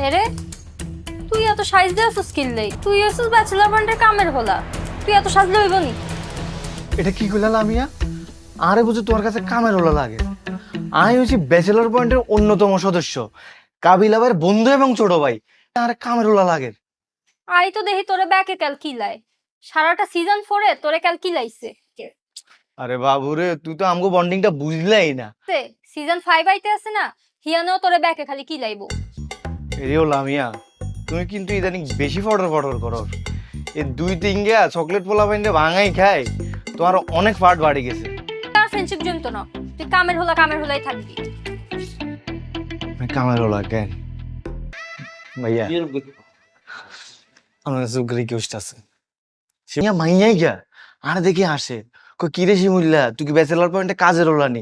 এরে তুই এত সাইজ দিয়ে আসছিস কিনলেই, তুই আসছিস ব্যাচেলার পয়েন্টের কামের হলা, তুই এত সাজলে হইব নি? এটা কি কইলা লামিয়া? আরে বুঝি তোমার কাছে কামের হলো লাগে? আমি হচ্ছি ব্যাচেলর পয়েন্টের অন্যতম সদস্য, কাবিলা ভাইয়ের বন্ধু এবং ছোট ভাই। আরে কামের হলো লাগে? আই তো দেখি তোরে ব্যাকে কাল কিলায়, সারাটা সিজন 4-এ তোরে কাল কিলাইছে। আরে বাবুরে, তুই তো আমগো বন্ডিংটা বুঝলাই না। সিজন 5 আইতে আছে না, হিয়ানেও তোরে ব্যাকে খালি কিলাইবো। এরিও লামিয়া, তুমি কিন্তু ইদানিং বেশি ফটর ফটর করো। এই 2-3 গা চকলেট পোলা বাইন্দে ভাঙাই খাই, তোমার অনেক ফাট বাড়ি গেছে। আর ফ্রেন্ডশিপ জমত না, তুই কামের হলাই থাকবি। কামের হলো কেন ভাইয়া? আমার কাছে রিকোয়েস্ট আছে। সিমিয়া মাইয়াই গা আর দেখি আসে, কই কি রে শিমুল্লা, তুই কি ব্যাচেলর পয়েন্টে কাজের হলানি?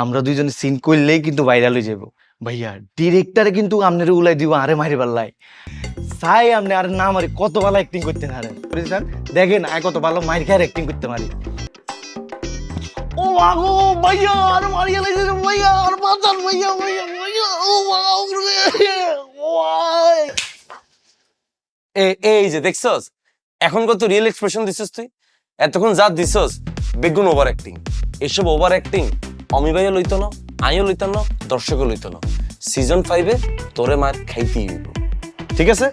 আমরা দুইজনে সিন করলেই কিন্তু ভাইরাল হয়ে যাব ভাইয়া। ডিরেক্টরে কিন্তু আমনের উলাই দিব আরে মারি পাল্লাই চাই আমনে আর না মারি কত ভালো অ্যাক্টিং করতে পারে বুঝছেন? দেখেন আয় কত ভালো মাইর খায় অ্যাক্টিং করতে পারি। ও আগো ভাইয়া আর মারিয়া লাগছে ভাইয়া, আর বাঁচান ভাইয়া ভাইয়া ভাইয়া। ও বাবা এই যে দেখছস, এখন কত রিয়েল এক্সপ্রেশন দিছিস তুই। এতক্ষণ যা দিছস বেগুন ওভার অ্যাক্টিং। এসব ওভার অ্যাক্টিং অমি ভাইও লইত না, আমিও লইতাম না, দর্শকও লইত না। সিজন 5-এ তোরে মার খাইতেই হইব, ঠিক আছে?